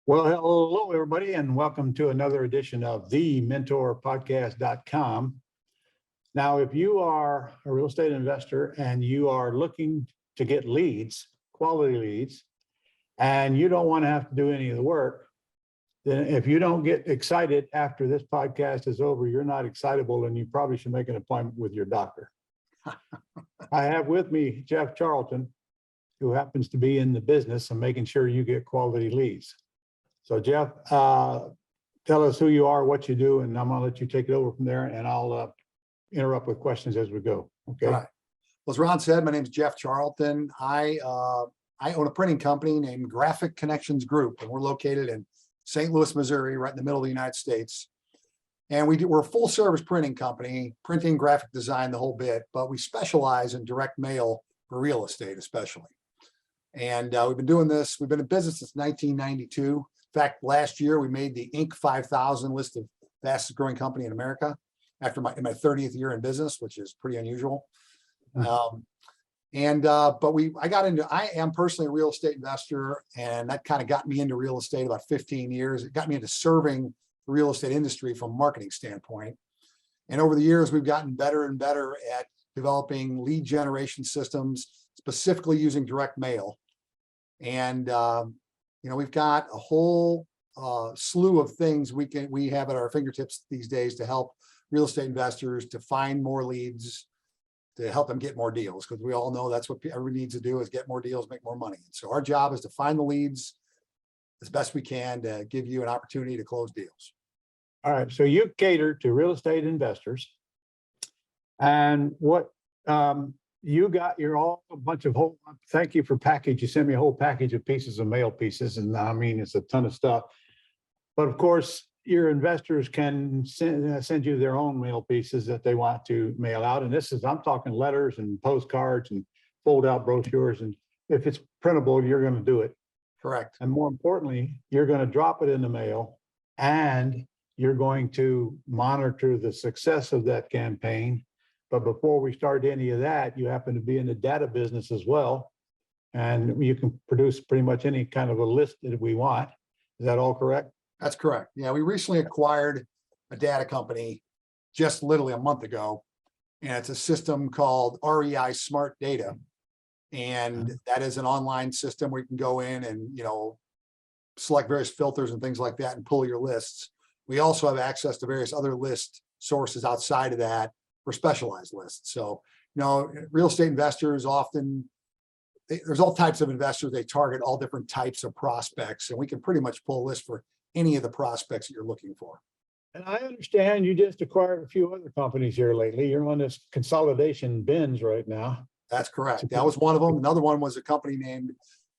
Well, hello, everybody, and welcome to another edition of the mentorpodcast.com. Now, if you are a real estate investor and you are looking to get leads, quality leads, and you don't want to have to do any of the work, then if you don't get excited after this podcast is over, you're not excitable, and you probably should make an appointment with your doctor. I have with me Jeff Charlton, who happens to be in the business of making sure you get quality leads. So Jeff, tell us who you are, what you do, and I'm going to let you take it over from there, and I'll interrupt with questions as we go. Okay. All right. Well, as Ron said, my name is Jeff Charlton. I own a printing company named Graphic Connections Group, and we're located in St. Louis, Missouri, right in the middle of the United States. And we're a full service printing company, printing, graphic design, the whole bit, but we specialize in direct mail for real estate, especially. And we've been doing this. We've been in business since 1992. In fact, last year we made the Inc. 5000 list of fastest growing company in America after my 30th year in business, which is pretty unusual. I am personally a real estate investor, and that kind of got me into real estate about 15 years. It got me into serving the real estate industry from a marketing standpoint. And over the years, we've gotten better and better at developing lead generation systems, specifically using direct mail. And we've got a whole slew of things we have at our fingertips these days to help real estate investors to find more leads, to help them get more deals, because we all know that's what everybody needs to do, is get more deals, make more money. So our job is to find the leads as best we can to give you an opportunity to close deals. All right. So you cater to real estate investors, and what you got a bunch of thank you for package. You sent me a whole package of pieces of mail pieces, and I mean, it's a ton of stuff. But of course, your investors can send you their own mail pieces that they want to mail out. And I'm talking letters and postcards and fold out brochures. And if it's printable, you're going to do it. Correct. And more importantly, you're going to drop it in the mail, and you're going to monitor the success of that campaign. But before we start any of that, you happen to be in the data business as well. And you can produce pretty much any kind of a list that we want. Is that all correct? That's correct. Yeah, we recently acquired a data company just literally a month ago, and it's a system called REI Smart Data. And that is an online system where you can go in and, select various filters and things like that and pull your lists. We also have access to various other list sources outside of that for specialized lists. So, real estate investors often, there's all types of investors. They target all different types of prospects, and we can pretty much pull a list for any of the prospects that you're looking for. And I understand you just acquired a few other companies here lately. You're on this consolidation binge right now. That's correct. That was one of them. Another one was a company it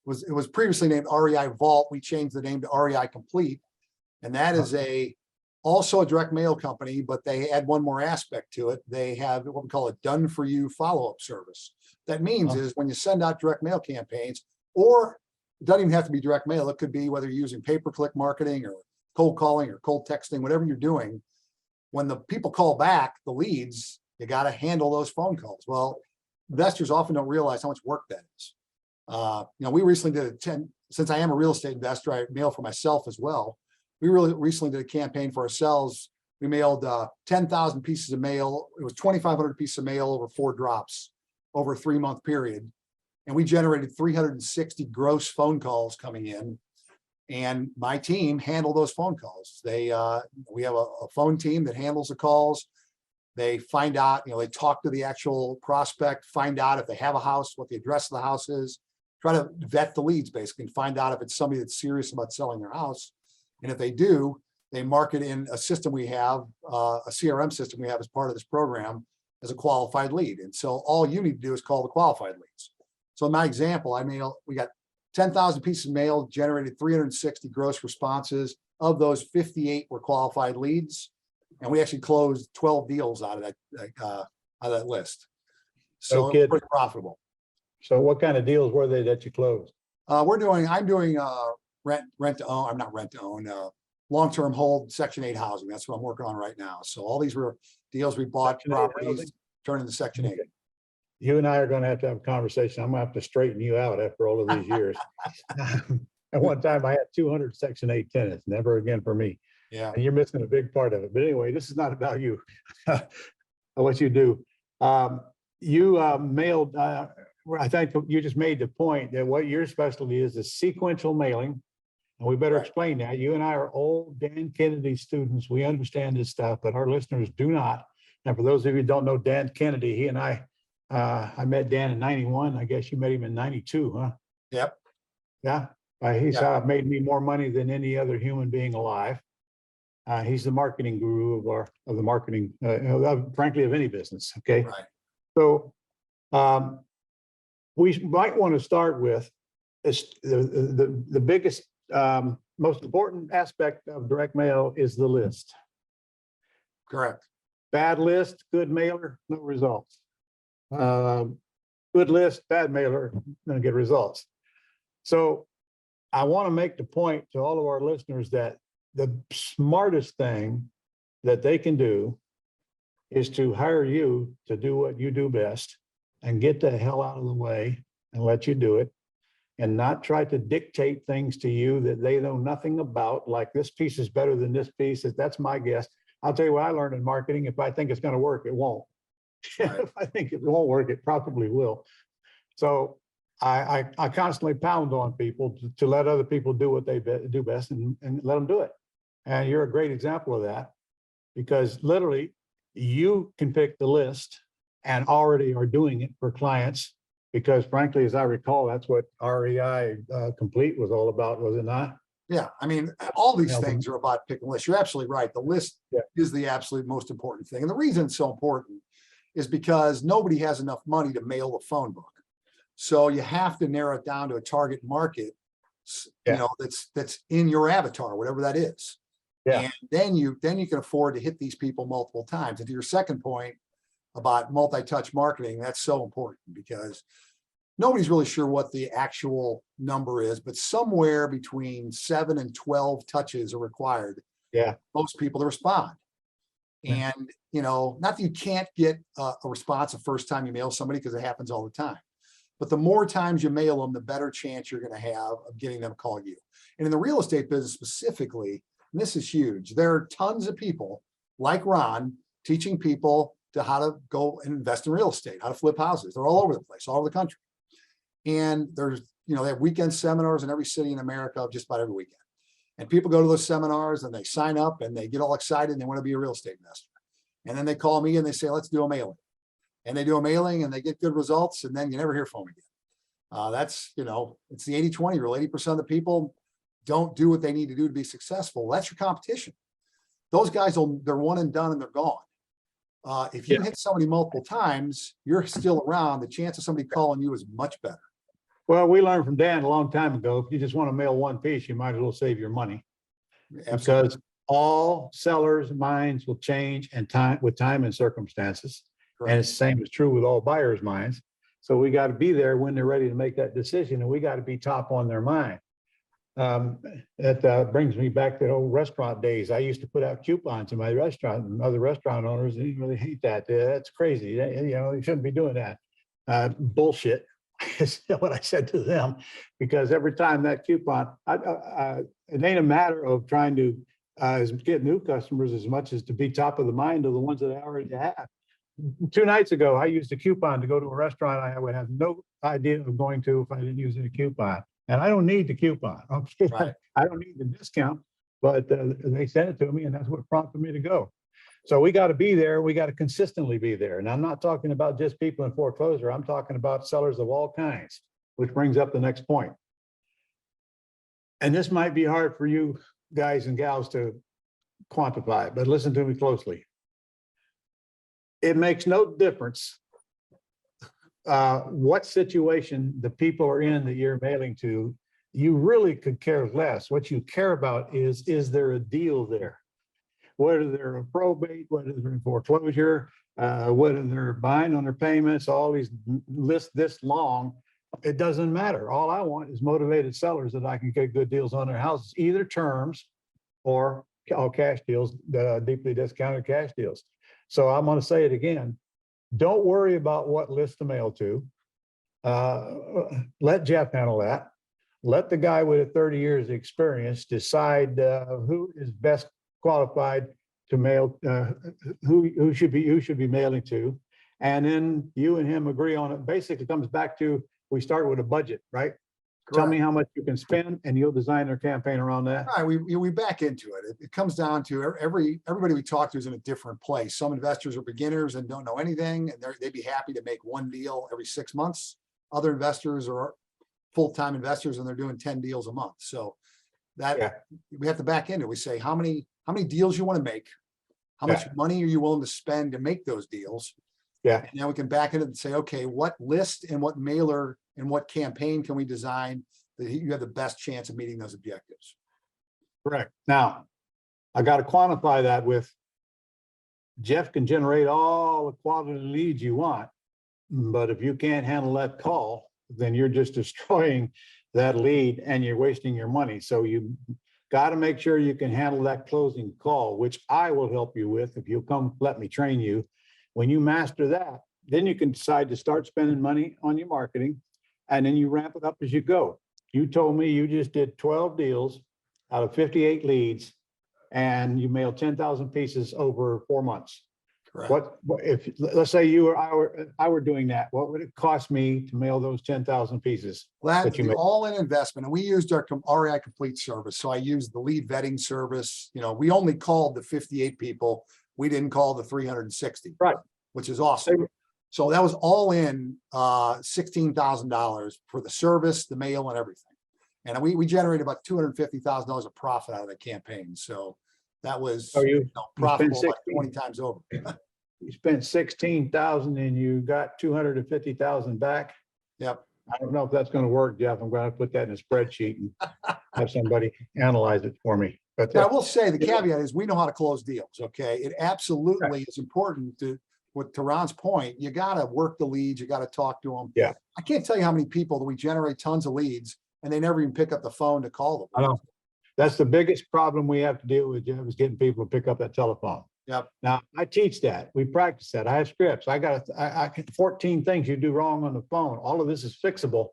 was previously named REI Vault. We changed the name to REI Complete. And that is also a direct mail company, but they add one more aspect to it. They have what we call a done for you follow-up service. That means is when you send out direct mail campaigns, or it doesn't even have to be direct mail. It could be whether you're using pay-per-click marketing or cold calling or cold texting, whatever you're doing. When the people call back, the leads, you got to handle those phone calls. Well, investors often don't realize how much work that is. We recently did since I am a real estate investor, I mail for myself as well. We really recently did a campaign for ourselves. We mailed 10,000 pieces of mail. It was 2,500 pieces of mail over 4 drops over a 3-month period. And we generated 360 gross phone calls coming in. And my team handled those phone calls. We have a phone team that handles the calls. They find out, they talk to the actual prospect, find out if they have a house, what the address of the house is, try to vet the leads basically, and find out if it's somebody that's serious about selling their house. And if they do, they mark it in a system we have, a CRM system we have as part of this program, as a qualified lead. And so all you need to do is call the qualified leads. So in my example, we got 10,000 pieces of mail, generated 360 gross responses. Of those, 58 were qualified leads. And we actually closed 12 deals out of that list. So it's pretty profitable. So what kind of deals were they that you closed? I'm doing rent to own. I'm not rent to own, long-term hold Section 8 housing. That's what I'm working on right now. So all these were deals we bought properties, turned into Section 8. You and I are going to have a conversation. I'm going to have to straighten you out after all of these years. At one time, I had 200 Section 8 tenants. Never again for me. Yeah. And you're missing a big part of it. But anyway, this is not about you. What you do. You mailed, I think you just made the point that what your specialty is sequential mailing. And we better Right. explain that. You and I are old Dan Kennedy students. We understand this stuff, but our listeners do not. And for those of you who don't know Dan Kennedy, he and I met Dan in 91. I guess you met him in 92, huh? Yep. Yeah. He's made me more money than any other human being alive. He's the marketing guru of the marketing, frankly, of any business. Okay. Right. So we might want to start with the biggest, most important aspect of direct mail is the list. Correct. Bad list, good mailer, no results. Good list, bad mailer, going to get results. So I want to make the point to all of our listeners that the smartest thing that they can do is to hire you to do what you do best and get the hell out of the way and let you do it, and not try to dictate things to you that they know nothing about, like this piece is better than this piece. That's my guess. I'll tell you what I learned in marketing. If I think it's going to work, it won't. Right. If I think it won't work, it probably will. So I constantly pound on people to let other people do what they do best and let them do it. And you're a great example of that, because literally you can pick the list and already are doing it for clients, because frankly, as I recall, that's what REI Complete was all about, was it not? Yeah. I mean, all these Yeah. things are about picking lists. You're absolutely right. The list is the absolute most important thing. And the reason it's so important is because nobody has enough money to mail a phone book. So you have to narrow it down to a target market, you know, that's in your avatar, whatever that is. Yeah. And then you can afford to hit these people multiple times. And to your second point about multi-touch marketing, that's so important, because nobody's really sure what the actual number is, but somewhere between 7 and 12 touches are required. Yeah. Most people to respond. Yeah. And, you know, not that you can't get a response the first time you mail somebody, because it happens all the time. But the more times you mail them, the better chance you're going to have of getting them to call you. And in the real estate business specifically, and this is huge, there are tons of people like Ron teaching people to how to go and invest in real estate, how to flip houses. They're all over the place, all over the country. And there's, you know, they have weekend seminars in every city in America, just about every weekend. And people go to those seminars and they sign up and they get all excited and they want to be a real estate investor. And then they call me and they say, let's do a mailing. And they do a mailing and they get good results, and then you never hear from them again. That's, you know, it's the 80-20 rule. 80% of the people don't do what they need to do to be successful. That's your competition. Those guys, they're one and done and they're gone. If you hit somebody multiple times, you're still around. The chance of somebody calling you is much better. Well, we learned from Dan a long time ago, if you just want to mail one piece, you might as well save your money. Absolutely. Because all sellers' minds will change with time and circumstances. Correct. And it's the same is true with all buyers' minds. So we got to be there when they're ready to make that decision, and we got to be top on their mind. That brings me back to the old restaurant days. I used to put out coupons in my restaurant, and other restaurant owners, they really hate that. That's crazy. You know, you shouldn't be doing that. Bullshit is what I said to them, because every time that coupon, it ain't a matter of trying to get new customers as much as to be top of the mind of the ones that I already have. 2 nights ago, I used a coupon to go to a restaurant I would have no idea of going to if I didn't use a coupon. And I don't need the coupon. Okay? Right. I don't need the discount, but they sent it to me, and that's what prompted me to go. So we got to be there. We got to consistently be there. And I'm not talking about just people in foreclosure. I'm talking about sellers of all kinds, which brings up the next point. And this might be hard for you guys and gals to quantify, but listen to me closely. It makes no difference what situation the people are in that you're mailing to. You really could care less. What you care about is there a deal there? Whether they're in probate, whether they're in foreclosure, whether they're behind on their payments, all these lists this long, it doesn't matter. All I want is motivated sellers that I can get good deals on their houses, either terms or all cash deals, deeply discounted cash deals. So I'm going to say it again. Don't worry about what list to mail to. Let Jeff handle that. let the guy with 30 years experience decide who is best qualified to mail, who should be mailing to. And then you and him agree on it. Basically comes back to, we start with a budget, right? Tell me how much you can spend and you'll design their campaign around that. Right, we back into it. It comes down to everybody we talk to is in a different place. Some investors are beginners and don't know anything, and they'd be happy to make one deal every 6 months. Other investors are full-time investors and they're doing 10 deals a month. So that we have to back into. We say, how many deals you want to make? How much money are you willing to spend to make those deals? Yeah. And now we can back into it and say, okay, what list and what mailer and what campaign can we design that you have the best chance of meeting those objectives? Correct. Now, I got to quantify that with Jeff can generate all the quality leads you want, but if you can't handle that call, then you're just destroying that lead and you're wasting your money. So you got to make sure you can handle that closing call, which I will help you with if you'll come let me train you. When you master that, then you can decide to start spending money on your marketing, and then you ramp it up as you go. You told me you just did 12 deals out of 58 leads, and you mailed 10,000 pieces over 4 months. Correct. What if, let's say you or I were doing that, what would it cost me to mail those 10,000 pieces? Well, that's that you the made? all-in investment, and we used our REI Complete service. So I used the lead vetting service. You know, we only called the 58 people. We didn't call the 360, Right. Which is awesome. So that was all in $16,000 for the service, the mail, and everything. And we generated about $250,000 of profit out of that campaign. So that was profitable like 20 times over. You spent 16,000 and you got 250,000 back. Yep. I don't know if that's going to work, Jeff. I'm going to put that in a spreadsheet and have somebody analyze it for me. But I will say the caveat is we know how to close deals. Okay. It absolutely is important to Ron's point. You got to work the leads. You got to talk to them. Yeah. I can't tell you how many people that we generate tons of leads and they never even pick up the phone to call them. I know. That's the biggest problem we have to deal with, Jeff, is getting people to pick up that telephone. Yep. Now I teach that. We practice that. I have scripts. I got 14 things you do wrong on the phone. All of this is fixable.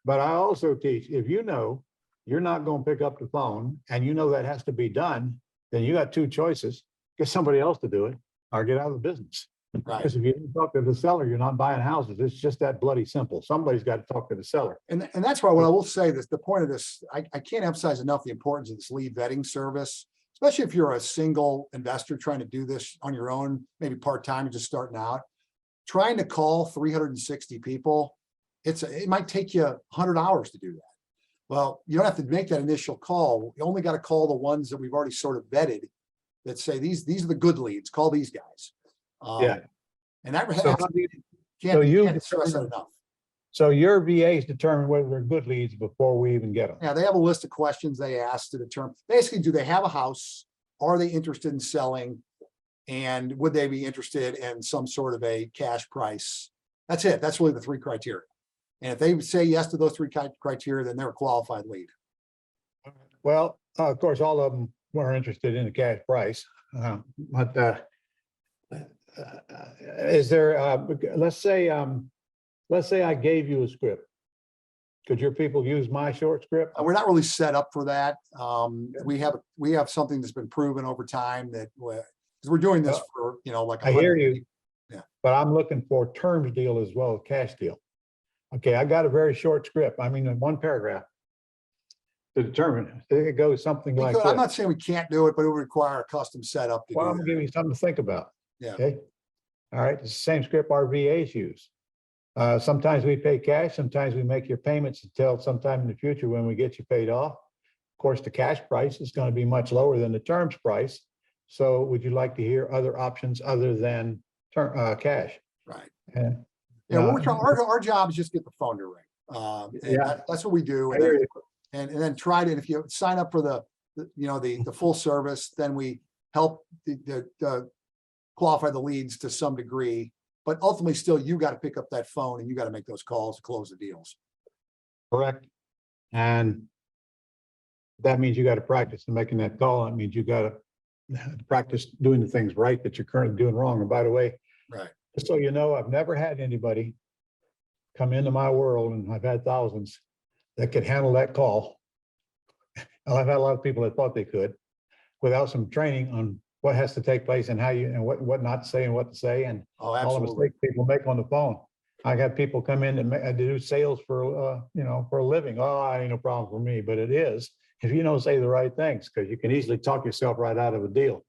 But I also teach, if you know you're not going to pick up the phone and you know that has to be done, then you got two choices: get somebody else to do it or get out of the business. Right. Because if you don't talk to the seller, you're not buying houses. It's just that bloody simple. Somebody's got to talk to the seller. And that's why what I will say this, the point of this, I can't emphasize enough the importance of this lead vetting service, especially if you're a single investor trying to do this on your own, maybe part-time and just starting out. Trying to call 360 people, it might take you 100 hours to do that. Well, you don't have to make that initial call. You only got to call the ones that we've already sort of vetted that say these are the good leads. Call these guys. Yeah. And that So can't stress that enough. So your VAs determine whether they're good leads before we even get them. Yeah, they have a list of questions they ask to determine, basically, do they have a house? Are they interested in selling? And would they be interested in some sort of a cash price? That's it. That's really the 3 criteria. And if they say yes to those 3 criteria, then they're a qualified lead. Well, of course, all of them were interested in the cash price. Is there, let's say I gave you a script. Could your people use my short script? We're not really set up for that. We have something that's been proven over time that we're doing this for, like. I hear you. Yeah. But I'm looking for terms deal as well as cash deal. Okay, I got a very short script. I mean, in 1 paragraph to determine it. It goes something like this. I'm not saying we can't do it, but it would require a custom setup to do Well, I'm gonna give you something to think about. Yeah. Okay. All right. It's the same script our VAs use. Sometimes we pay cash. Sometimes we make your payments until sometime in the future when we get you paid off. Of course, the cash price is going to be much lower than the terms price. So would you like to hear other options other than cash? Right. And, yeah. Our job is just get the phone to ring. That's what we do. And then try to, and if you sign up for the full service, then we help the qualify the leads to some degree, but ultimately still you got to pick up that phone and you got to make those calls to close the deals. Correct. And that means you got to practice in making that call. That means you got to practice doing the things right that you're currently doing wrong. And by the way, right. Just so you know, I've never had anybody come into my world, and I've had thousands, that could handle that call. I've had a lot of people that thought they could, without some training on what has to take place and how you, and what not to say and what to say, and Oh, all the absolutely. mistakes people make on the phone. I got people come in to do sales for, for a living. Oh, ain't no problem for me, but it is if you don't say the right things, because you can easily talk yourself right out of a deal.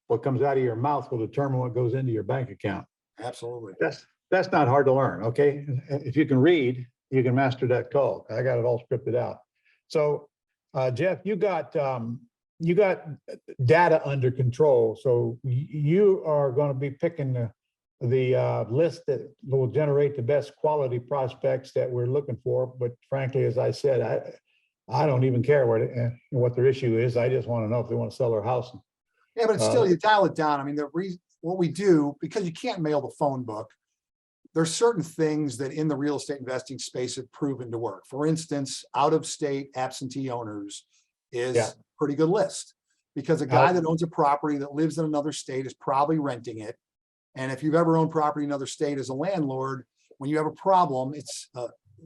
What comes out of your mouth will determine what goes into your bank account. Absolutely. That's not hard to learn. Okay, if you can read, you can master that call. I got it all scripted out. So, Jeff, you got data under control. So you are going to be picking the list that will generate the best quality prospects that we're looking for. But frankly, as I said, I don't even care what their issue is. I just want to know if they want to sell their house. Yeah, but it's still, you dial it down. I mean, the reason, what we do, because you can't mail the phone book, there's certain things that in the real estate investing space have proven to work. For instance, out-of-state absentee owners is a pretty good list, because a guy that owns a property that lives in another state is probably renting it. And if you've ever owned property in another state as a landlord, when you have a problem, it's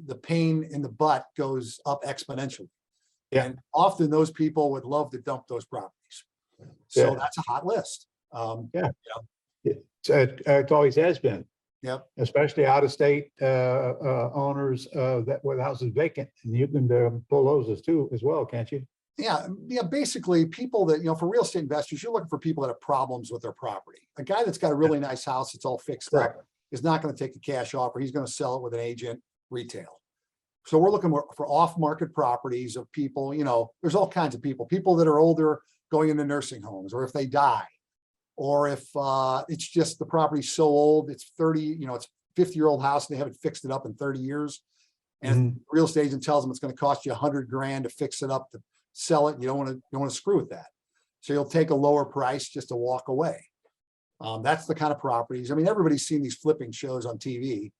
the pain in the butt goes up exponentially. Yeah. And often those people would love to dump those properties. So that's a hot list. It always has been. Yep. Especially out-of-state owners that with houses vacant, and you can pull those as well, can't you? Yeah, basically people that, for real estate investors, you're looking for people that have problems with their property. A guy that's got a really nice house, it's all fixed up, is not going to take a cash offer. He's going to sell it with an agent retail. So we're looking for off-market properties of people, there's all kinds of people that are older going into nursing homes, or if they die, or if it's just the property's so old, it's 30, it's 50-year-old house and they haven't fixed it up in 30 years. And the real estate agent tells them it's going to cost you $100,000 to fix it up, to sell it. You don't want to screw with that. So you'll take a lower price just to walk away. That's the kind of properties. I mean, everybody's seen these flipping shows on TV,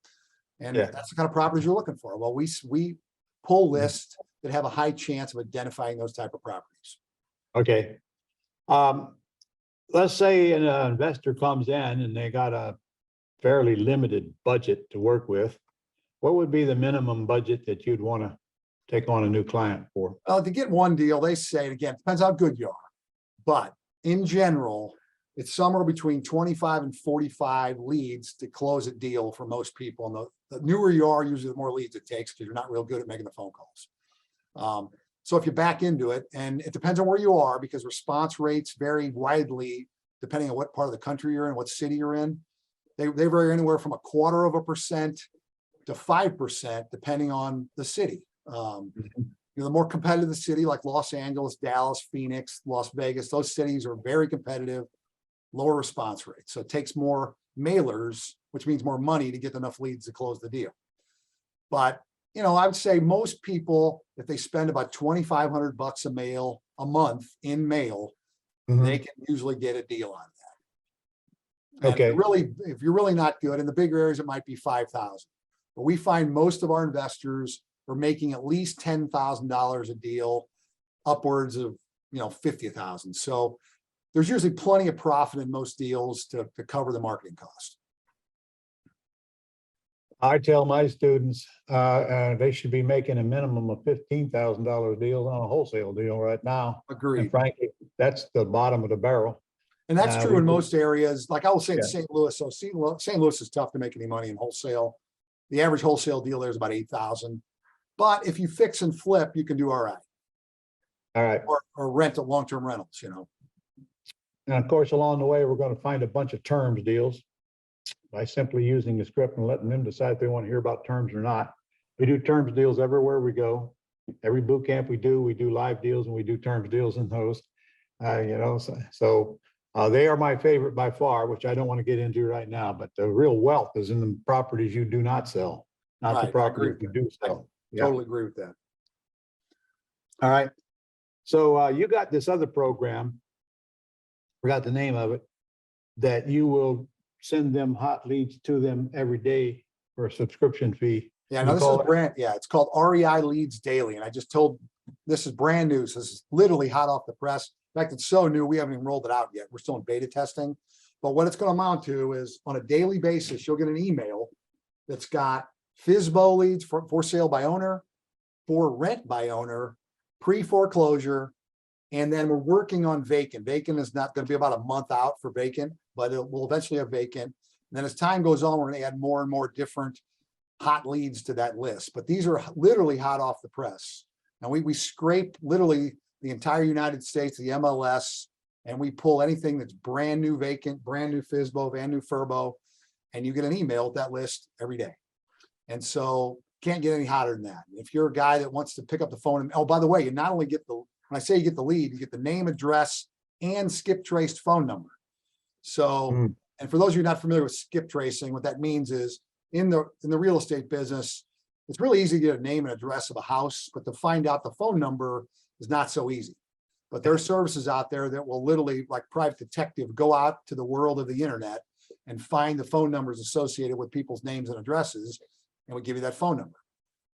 and that's the kind of properties you're looking for. Well, we pull lists that have a high chance of identifying those type of properties. Okay. Let's say an investor comes in and they got a fairly limited budget to work with. What would be the minimum budget that you'd want to take on a new client for? Well, to get one deal, they say, again, it depends how good you are, but in general, it's somewhere between 25 and 45 leads to close a deal for most people. And the newer you are, usually the more leads it takes, because you're not real good at making the phone calls. So if you back into it, and it depends on where you are, because response rates vary widely depending on what part of the country you're in, what city you're in. They vary anywhere from 0.25% to 5%, depending on the city. The more competitive the city, like Los Angeles, Dallas, Phoenix, Las Vegas, those cities are very competitive, lower response rates. So it takes more mailers, which means more money to get enough leads to close the deal. But I would say most people, if they spend about $2,500 a month in mail, they can usually get a deal on that. Okay. If you're really not good, in the bigger areas, it might be 5,000. But we find most of our investors are making at least $10,000 a deal, upwards of 50,000. So there's usually plenty of profit in most deals to cover the marketing cost. I tell my students they should be making a minimum of $15,000 deals on a wholesale deal right now. Agreed. And frankly, that's the bottom of the barrel. And that's true in most areas. Like I will say in St. Louis. So St. Louis is tough to make any money in wholesale. The average wholesale deal there is about 8,000. But if you fix and flip, you can do all right. All right. Or rent at long-term rentals, And of course, along the way, we're going to find a bunch of terms deals by simply using the script and letting them decide if they want to hear about terms or not. We do terms deals everywhere we go. Every boot camp we do live deals, and we do terms deals in those. So they are my favorite by far, which I don't want to get into right now. But the real wealth is in the properties you do not sell, not the properties you do sell. Totally agree with that. All right. So you got this other program, forgot the name of it, that you will send them hot leads to them every day for a subscription fee. Yeah, no, this is brand. Yeah, it's called REI Leads Daily. And I just told, this is brand new. So this is literally hot off the press. In fact, it's so new, we haven't even rolled it out yet. We're still in beta testing. But what it's going to amount to is on a daily basis, you'll get an email that's got FSBO leads for sale by owner, for rent by owner, pre-foreclosure, and then we're working on vacant. Vacant is not going to be about a month out for vacant, but it will eventually have vacant. And then as time goes on, we're going to add more and more different hot leads to that list. But these are literally hot off the press. Now we scrape literally the entire United States, the MLS, and we pull anything that's brand new vacant, brand new FSBO, brand new FURBO, and you get an email with that list every day. And so can't get any hotter than that. If you're a guy that wants to pick up the phone, and oh, by the way, you not only get the, when I say you get the lead, you get the name, address, and skip traced phone number. So, and for those of you not familiar with skip tracing, what that means is in the real estate business, it's really easy to get a name and address of a house, but to find out the phone number is not so easy. But there are services out there that will literally, like private detective, go out to the world of the internet and find the phone numbers associated with people's names and addresses, and we give you that phone number.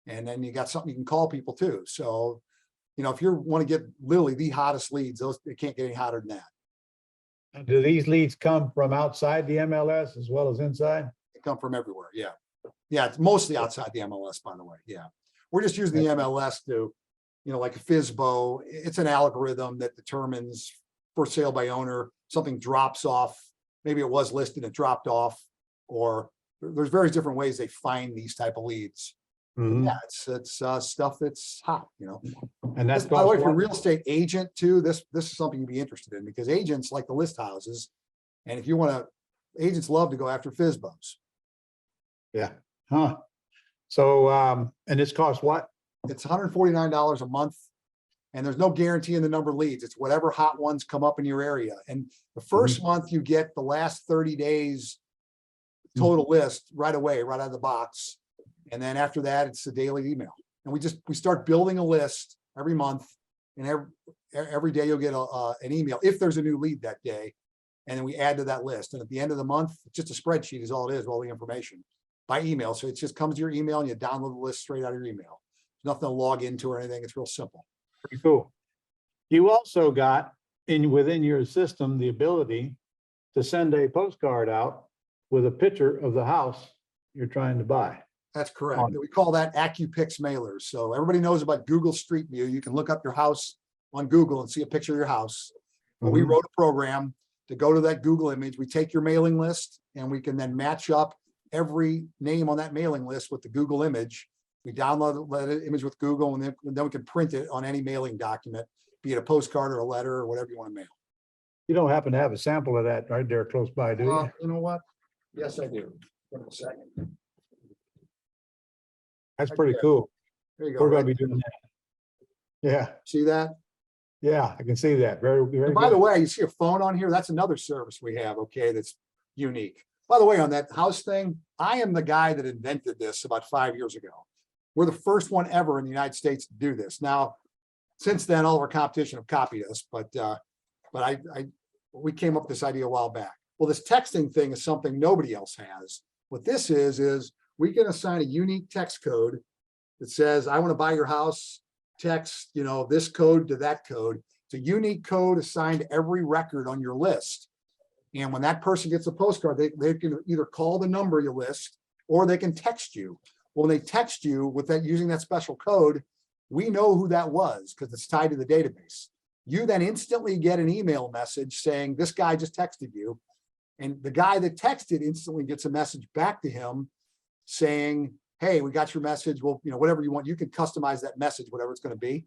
And then you got something you can call people too. So, you know, if you want to get literally the hottest leads, those, it can't get any hotter than that. Do these leads come from outside the MLS as well as inside? They come from everywhere. Yeah. Yeah. It's mostly outside the MLS, by the way. Yeah. We're just using the MLS to, you know, like a FSBO, it's an algorithm that determines for sale by owner, something drops off. Maybe it was listed, it dropped off, or there's various different ways they find these type of leads. Yeah, it's stuff that's hot, you know. And that's, by the way, for a real estate agent too, this is something you'd be interested in, because agents like to list houses. And if you want to, agents love to go after FSBOs. Yeah. Huh. So, and this costs what? It's $149 a month. And there's no guarantee in the number of leads. It's whatever hot ones come up in your area. And the first month you get the last 30 days total list right away, right out of the box. And then after that, it's a daily email. And we start building a list every month, and every day you'll get an email if there's a new lead that day. And then we add to that list. And at the end of the month, it's just a spreadsheet is all it is, all the information by email. So it just comes to your email and you download the list straight out of your email. There's nothing to log into or anything. It's real simple. Pretty cool. You also got within your system the ability to send a postcard out with a picture of the house you're trying to buy. That's correct. We call that AccuPix mailers. So everybody knows about Google Street View. You can look up your house on Google and see a picture of your house. Well, we wrote a program to go to that Google image. We take your mailing list and we can then match up every name on that mailing list with the Google image. We download the image with Google, and then we can print it on any mailing document, be it a postcard or a letter or whatever you want to mail. You don't happen to have a sample of that right there close by, do you? You know what? Yes, I do. Give me a second. That's pretty cool. There you go. We're going to be doing that. Yeah. See that? Yeah, I can see that. Very, very. And by the way, you see a phone on here? That's another service we have, okay, that's unique. By the way, on that house thing, I am the guy that invented this about 5 years ago. We're the first one ever in the United States to do this. Now, since then, all of our competition have copied us, but we came up with this idea a while back. Well, this texting thing is something nobody else has. What this is we can assign a unique text code that says, I want to buy your house, text, you know, this code to that code. It's a unique code assigned to every record on your list. And when that person gets a postcard, they can either call the number you list, or they can text you. When they text you with that, using that special code, we know who that was because it's tied to the database. You then instantly get an email message saying, this guy just texted you. And the guy that texted instantly gets a message back to him saying, hey, we got your message. Well, you know, whatever you want, you can customize that message, whatever it's going to be.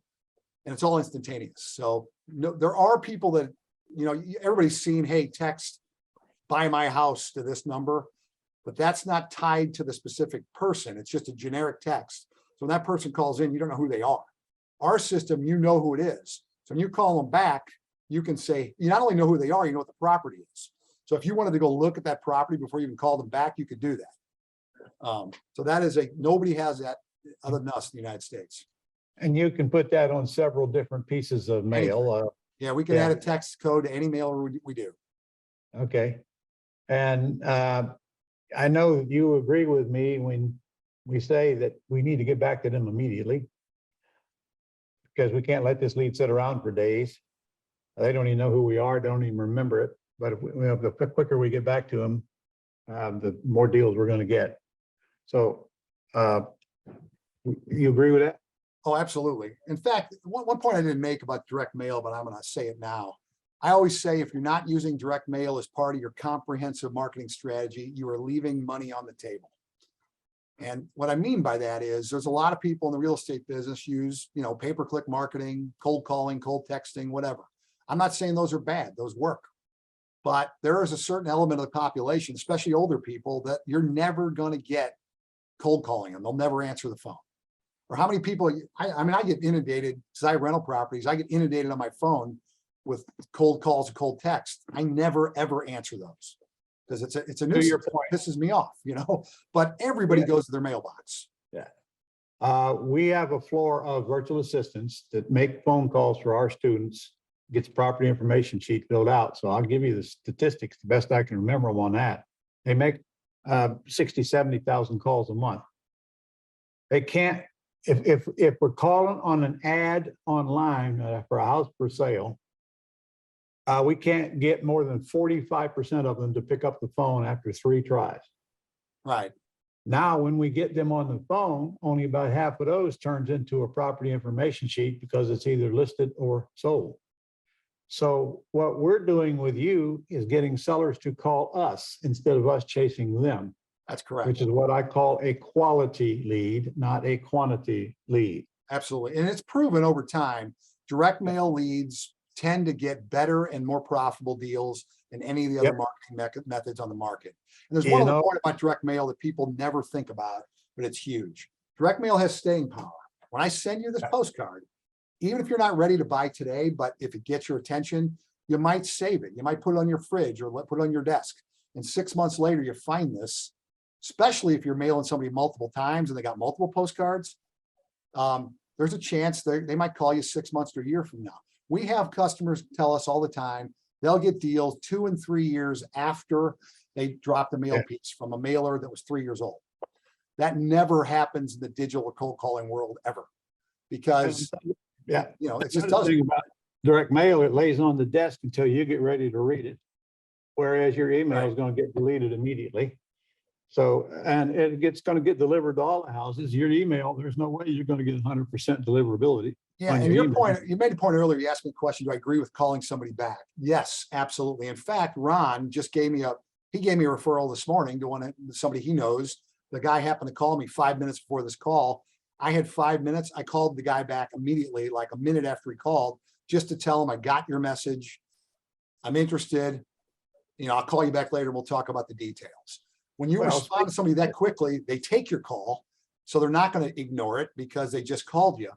And it's all instantaneous. So no, there are people that, you know, everybody's seen, hey, text, buy my house to this number, but that's not tied to the specific person. It's just a generic text. So when that person calls in, you don't know who they are. Our system, you know who it is. So when you call them back, you can say, you not only know who they are, you know what the property is. So if you wanted to go look at that property before you even call them back, you could do that. So that is nobody has that other than us in the United States. And you can put that on several different pieces of mail. Yeah, we can add a text code to any mail we do. Okay. And I know you agree with me when we say that we need to get back to them immediately, because we can't let this lead sit around for days. They don't even know who we are. They don't even remember it. But if the quicker we get back to them, the more deals we're going to get. So you agree with that? Oh, absolutely. In fact, one point I didn't make about direct mail, but I'm going to say it now. I always say if you're not using direct mail as part of your comprehensive marketing strategy, you are leaving money on the table. And what I mean by that is there's a lot of people in the real estate business use, pay-per-click marketing, cold calling, cold texting, whatever. I'm not saying those are bad. Those work. But there is a certain element of the population, especially older people, that you're never going to get cold calling them. They'll never answer the phone. Or how many people, I mean, I get inundated, because I have rental properties, I get inundated on my phone with cold calls and cold text. I never, ever answer those because it's a To your nuisance. It point. pisses me off, but everybody Yeah. goes to their mailbox. Yeah. We have a floor of virtual assistants that make phone calls for our students, gets property information sheet filled out. So I'll give you the statistics, the best I can remember them on that. They make 60, 70,000 calls a month. They can't, if we're calling on an ad online for a house for sale, we can't get more than 45% of them to pick up the phone after 3 tries. Right. Now, when we get them on the phone, only about half of those turns into a property information sheet because it's either listed or sold. So what we're doing with you is getting sellers to call us instead of us chasing them. That's correct. Which is what I call a quality lead, not a quantity lead. Absolutely. And it's proven over time, direct mail leads tend to get better and more profitable deals than any of the other marketing methods on the market. And there's one other point about direct mail that people never think about, but it's huge. Direct mail has staying power. When I send you this postcard, even if you're not ready to buy today, but if it gets your attention, you might save it. You might put it on your fridge or put it on your desk. And 6 months later, you find this, especially if you're mailing somebody multiple times and they got multiple postcards. There's a chance they might call you 6 months to a year from now. We have customers tell us all the time, they'll get deals 2 and 3 years after they drop the mail piece from a mailer that was 3 years old. That never happens in the digital cold calling world ever, because it just doesn't. About direct mail, it lays on the desk until you get ready to read it, whereas your email is going to get deleted immediately. So, and it's going to get delivered to all the houses. Your email, there's no way you're going to get 100% deliverability. Yeah, and your point, you made a point earlier, you asked me a question, do I agree with calling somebody back? Yes, absolutely. In fact, Ron just gave me a referral this morning to somebody he knows. The guy happened to call me 5 minutes before this call. I had 5 minutes. I called the guy back immediately, like a minute after he called, just to tell him I got your message. I'm interested. I'll call you back later and we'll talk about the details. When you respond to somebody that quickly, they take your call. So they're not going to ignore it because they just called you.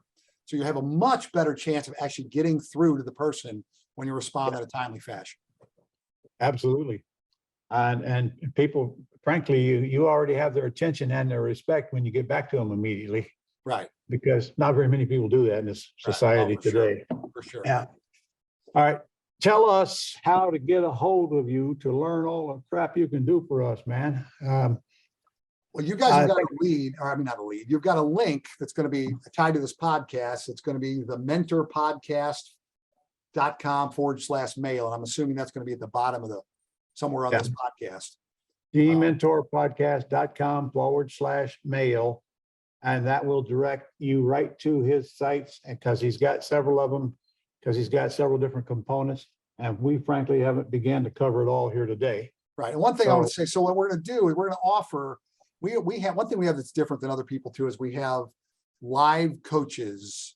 So you have a much better chance of actually getting through to the person when you respond in a timely fashion. Absolutely. And people, frankly, you already have their attention and their respect when you get back to them immediately. Right. Because not very many people do that in this society today. For sure. Yeah. All right. Tell us how to get a hold of you to learn all the crap you can do for us, man. Well, you guys have got a lead, or I mean, not a lead. You've got a link that's going to be tied to this podcast. It's going to be the mentorpodcast.com/mail. And I'm assuming that's going to be at the bottom of somewhere on this podcast. thementorpodcast.com/mail. And that will direct you right to his sites, and because he's got several of them, because he's got several different components. And we frankly haven't began to cover it all here today. Right. And one thing I want to say, so what we're going to do is we're going to offer, we have one thing we have that's different than other people too, is we have live coaches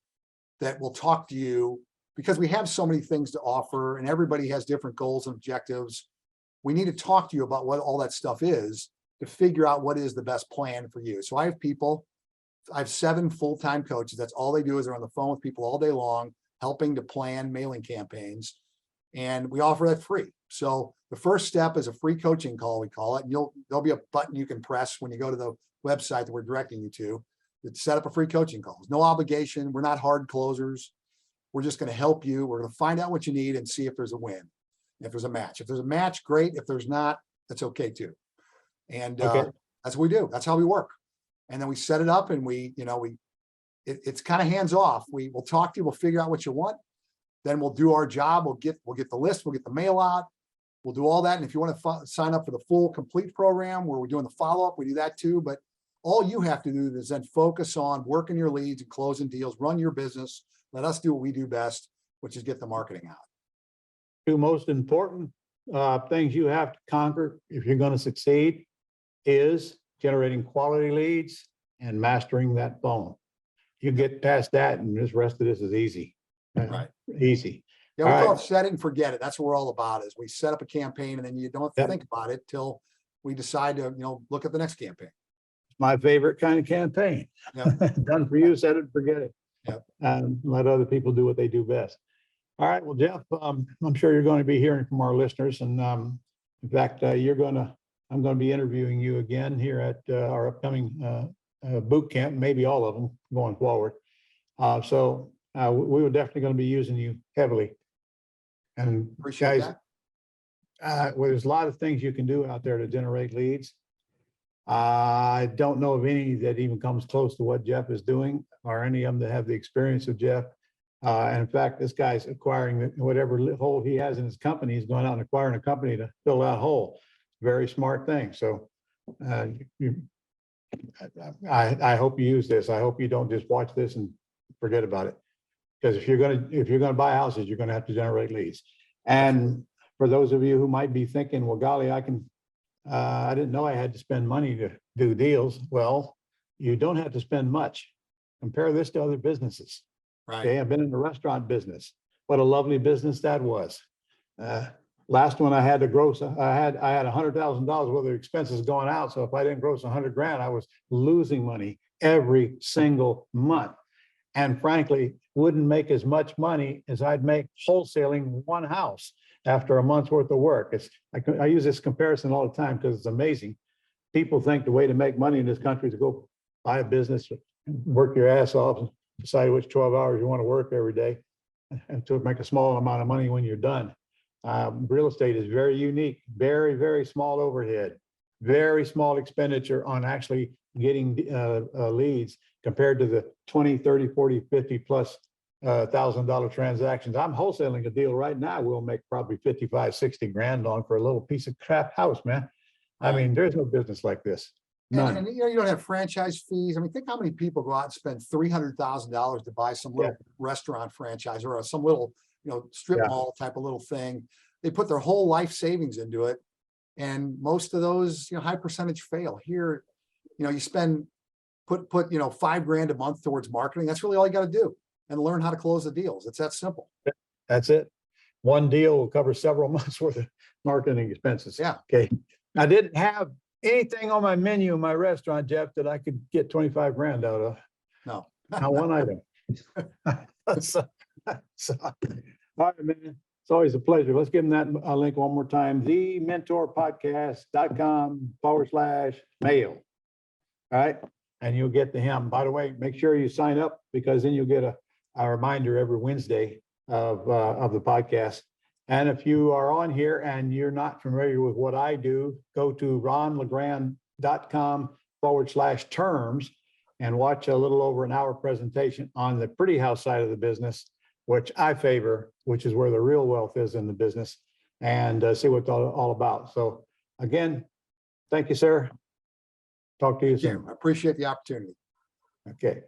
that will talk to you, because we have so many things to offer and everybody has different goals and objectives. We need to talk to you about what all that stuff is to figure out what is the best plan for you. So I have 7 full-time coaches. That's all they do, is they're on the phone with people all day long, helping to plan mailing campaigns. And we offer that free. So the first step is a free coaching call, we call it. And there'll be a button you can press when you go to the website that we're directing you to set up a free coaching call. There's no obligation. We're not hard closers. We're just going to help you. We're going to find out what you need and see if there's a win. If there's a match. If there's a match, great. If there's not, that's okay too. And that's what we do. That's how we work. And then we set it up and it's kind of hands off. We'll talk to you. We'll figure out what you want. Then we'll do our job. We'll get the list. We'll get the mail out. We'll do all that. And if you want to sign up for the full complete program where we're doing the follow-up, we do that too. But all you have to do is then focus on working your leads and closing deals, run your business. Let us do what we do best, which is get the marketing out. Two most important things you have to conquer if you're going to succeed is generating quality leads and mastering that phone. You get past that and this rest of this is easy. Right. Easy. Yeah, we All call right. it set it and forget it. That's what we're all about, is we set up a campaign and then you don't Yep. think about it till we decide to, look at the next campaign. My favorite kind of campaign. Yep. Done for you, set it, and forget it. Yep. And let other people do what they do best. All right, well, Jeff, I'm sure you're going to be hearing from our listeners, and in fact, I'm going to be interviewing you again here at our upcoming boot camp, maybe all of them going forward. So we were definitely going to be using you heavily. And Appreciate guys, that. well, there's a lot of things you can do out there to generate leads. I don't know of any that even comes close to what Jeff is doing, or any of them that have the experience of Jeff. And in fact, this guy's acquiring whatever hole he has in his company. He's going out and acquiring a company to fill that hole. Very smart thing. So I hope you use this. I hope you don't just watch this and forget about it. Because if you're gonna buy houses, you're gonna have to generate leads. And for those of you who might be thinking, well, golly, I didn't know I had to spend money to do deals. Well, you don't have to spend much. Compare this to other businesses. Right. Okay, I've been in the restaurant business. What a lovely business that was. Last one I had to gross, I had $100,000 worth of expenses going out. So if I didn't gross 100 grand, I was losing money every single month. And frankly, wouldn't make as much money as I'd make wholesaling one house after a month's worth of work. I use this comparison all the time because it's amazing. People think the way to make money in this country is to go buy a business, work your ass off, and decide which 12 hours you want to work every day, and to make a small amount of money when you're done. Real estate is very unique, very, very small overhead, very small expenditure on actually getting leads compared to the 20, 30, 40, 50 plus $1,000 transactions. I'm wholesaling a deal right now. We'll make probably 55, 60 grand on for a little piece of crap house, man. I mean, there's no business like this. None. And you don't have franchise fees. I mean, think how many people go out and spend $300,000 to buy some little restaurant franchise or some little, strip mall type of little thing. They put their whole life savings into it. And most of those, high percentage fail. Here, you spend, put $5 grand a month towards marketing. That's really all you got to do, and learn how to close the deals. It's that simple. That's it. One deal will cover several months worth of marketing expenses. Yeah. Okay. I didn't have anything on my menu in my restaurant, Jeff, that I could get 25 grand out of. No. Not one item. so, all right, man. It's always a pleasure. Let's give them that link one more time. thementorpodcast.com/mail. All right. And you'll get to him. By the way, make sure you sign up, because then you'll get a reminder every Wednesday of the podcast. And if you are on here and you're not familiar with what I do, go to ronlegrand.com/terms and watch a little over an hour presentation on the pretty house side of the business, which I favor, which is where the real wealth is in the business, and see what it's all about. So again, thank you, sir. Talk to you soon. I appreciate the opportunity. Okay.